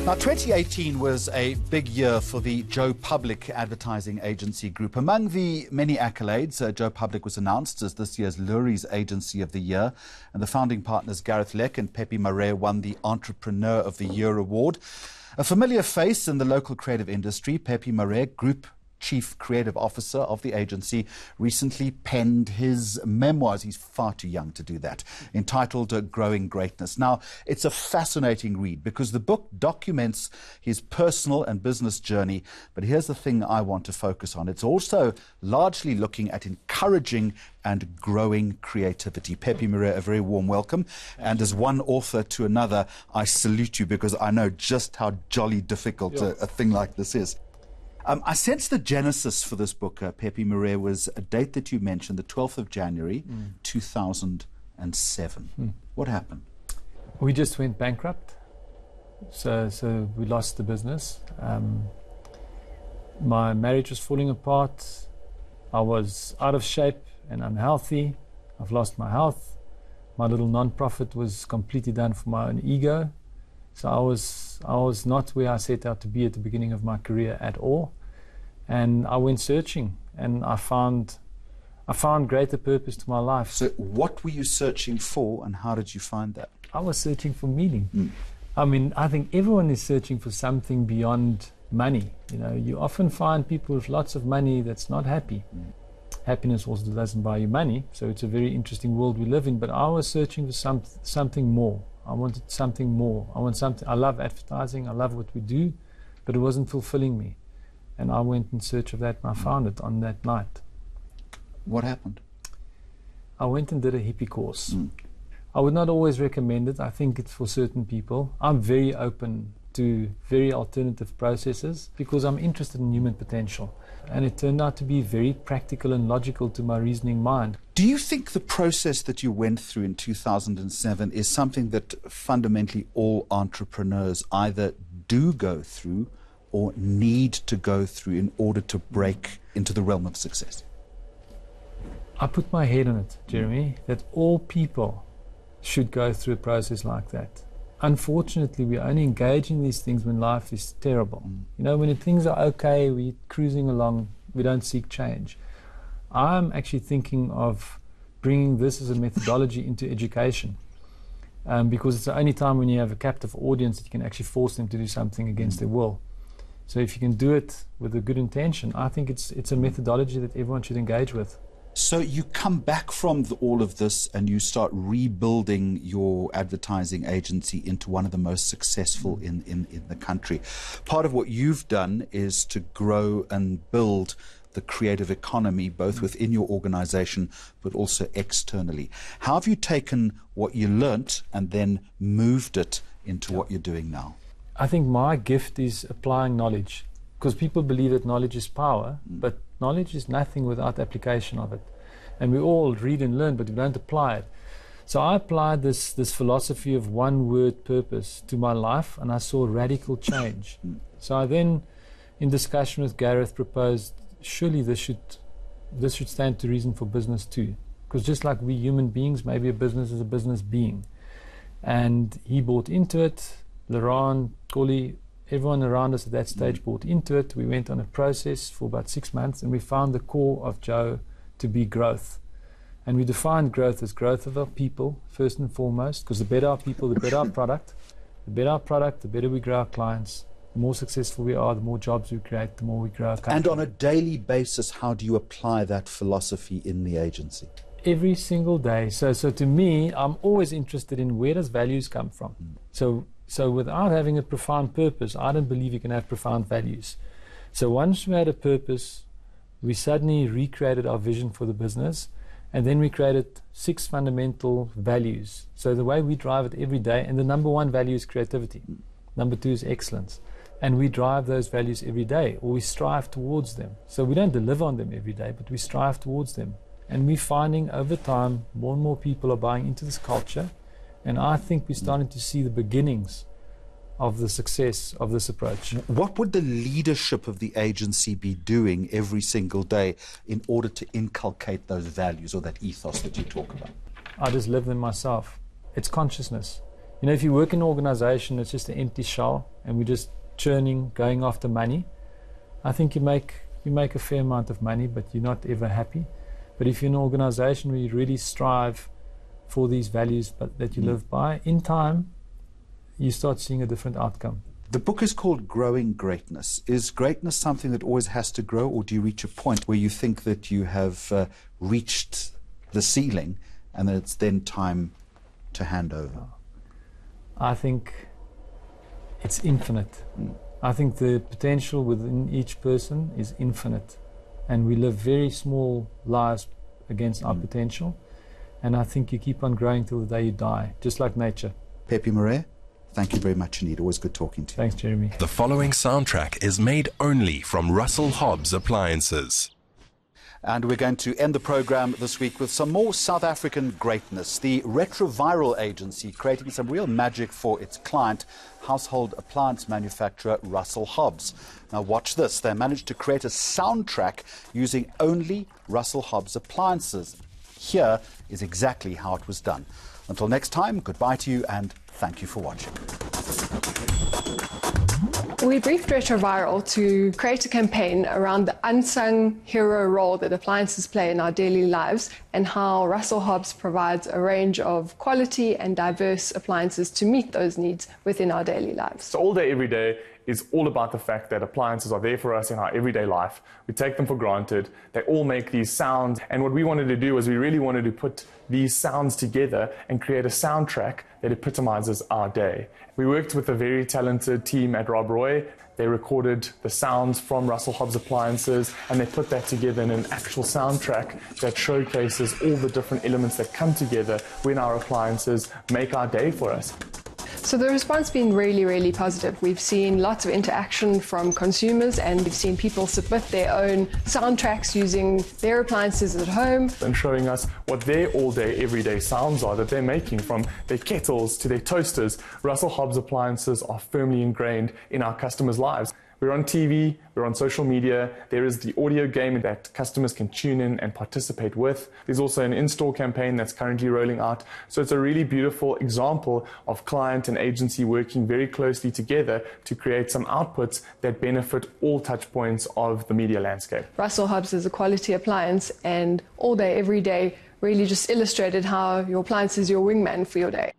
Now, 2018 was a big year for the Joe Public Advertising Agency Group. Among the many accolades, Joe Public was announced as this year's Lurie's Agency of the Year, and the founding partners Gareth Leck and Pepe Marais won the Entrepreneur of the Year award. A familiar face in the local creative industry, Pepe Marais, Group Chief Creative Officer of the agency, recently penned his memoirs. He's far too young to do that, entitled Growing Greatness. Now, it's a fascinating read because the book documents his personal and business journey, but here's the thing I want to focus on. It's also largely looking at encouraging and growing creativity. Pepe Marais, a very warm welcome. And as one author to another, I salute you because I know just how jolly difficult a thing like this is. I sense the genesis for this book, Pepe Marais, was a date that you mentioned, the 12th of January, 2007. What happened? We just went bankrupt, so we lost the business. My marriage was falling apart. I was out of shape and unhealthy. I've lost my health. My little non-profit was completely done for my own ego. So I was not where I set out to be at the beginning of my career at all. And I went searching, and I found greater purpose to my life. So what were you searching for, and how did you find that? I was searching for meaning. I mean, I think everyone is searching for something beyond money. You know, you often find people with lots of money that's not happy. Happiness also doesn't buy you money, so it's a very interesting world we live in. But I was searching for something more. I wanted something more. I love advertising. I love what we do, but it wasn't fulfilling me. And I went in search of that, and I found it on that night. What happened? I went and did a hippie course. I would not always recommend it. I think it's for certain people. I'm very open to very alternative processes because I'm interested in human potential. And it turned out to be very practical and logical to my reasoning mind. Do you think the process that you went through in 2007 is something that fundamentally all entrepreneurs either do go through or need to go through in order to break into the realm of success? I put my head on it, Jeremy, that all people should go through a process like that. Unfortunately, we only engage in these things when life is terrible. You know, when things are okay, we're cruising along, we don't seek change. I'm actually thinking of bringing this as a methodology into education because it's the only time when you have a captive audience that you can actually force them to do something against their will. So if you can do it with a good intention, I think it's a methodology that everyone should engage with. So you come back from all of this and you start rebuilding your advertising agency into one of the most successful in the country. Part of what you've done is to grow and build the creative economy, both within your organization, but also externally. How have you taken what you learnt and then moved it into what you're doing now? I think my gift is applying knowledge, because people believe that knowledge is power, but knowledge is nothing without application of it. And we all read and learn, but we don't apply it. So I applied this philosophy of one-word purpose to my life, and I saw radical change. So I then, in discussion with Gareth, proposed, surely this should stand to reason for business too. Because just like we human beings, maybe a business is a business being. And he bought into it. Laurent, Collie, everyone around us at that stage bought into it. We went on a process for about 6 months, and we found the core of Joe to be growth. And we defined growth as growth of our people, first and foremost, because the better our people, the better our product. The better our product, the better we grow our clients. The more successful we are, the more jobs we create, the more we grow our country. And on a daily basis, how do you apply that philosophy in the agency? Every single day. So to me, I'm always interested in where does values come from. So without having a profound purpose, I don't believe you can have profound values. So once we had a purpose, we suddenly recreated our vision for the business, and then we created 6 fundamental values. So the way we drive it every day, and the number 1 value is creativity. Number 2 is excellence. And we drive those values every day, or we strive towards them. So we don't deliver on them every day, but we strive towards them. And we're finding over time, more and more people are buying into this culture. And I think we're starting to see the beginnings of the success of this approach. What would the leadership of the agency be doing every single day in order to inculcate those values or that ethos that you talk about? I just live them myself. It's consciousness. You know, if you work in an organization, it's just an empty shell, and we're just churning, going after money. I think you make a fair amount of money, but you're not ever happy. But if you're in an organization where you really strive for these values that you live by, in time, you start seeing a different outcome. The book is called Growing Greatness. Is greatness something that always has to grow, or do you reach a point where you think that you have reached the ceiling and that it's then time to hand over? I think it's infinite. I think the potential within each person is infinite, and we live very small lives against our potential, and I think you keep on growing till the day you die, just like nature. Pepe Marais, thank you very much indeed. Always good talking to you. Thanks, Jeremy. The following soundtrack is made only from Russell Hobbs Appliances. And we're going to end the program this week with some more South African greatness. The retroviral agency creating some real magic for its client, household appliance manufacturer Russell Hobbs. Now watch this. They managed to create a soundtrack using only Russell Hobbs appliances. Here is exactly how it was done. Until next time, goodbye to you and thank you for watching. We briefed Retroviral to create a campaign around the unsung hero role that appliances play in our daily lives and how Russell Hobbs provides a range of quality and diverse appliances to meet those needs within our daily lives. So all day, every day is all about the fact that appliances are there for us in our everyday life. We take them for granted. They all make these sounds. And what we wanted to do was we really wanted to put these sounds together and create a soundtrack that epitomizes our day. We worked with a very talented team at Rob Roy. They recorded the sounds from Russell Hobbs appliances and they put that together in an actual soundtrack that showcases all the different elements that come together when our appliances make our day for us. So the response has been really, really positive. We've seen lots of interaction from consumers and we've seen people submit their own soundtracks using their appliances at home. And showing us what their all-day, everyday sounds are that they're making, from their kettles to their toasters. Russell Hobbs appliances are firmly ingrained in our customers' lives. We're on TV, we're on social media, there is the audio game that customers can tune in and participate with. There's also an in-store campaign that's currently rolling out. So it's a really beautiful example of client and agency working very closely together to create some outputs that benefit all touch points of the media landscape. Russell Hobbs is a quality appliance and all day, every day really just illustrated how your appliance is your wingman for your day.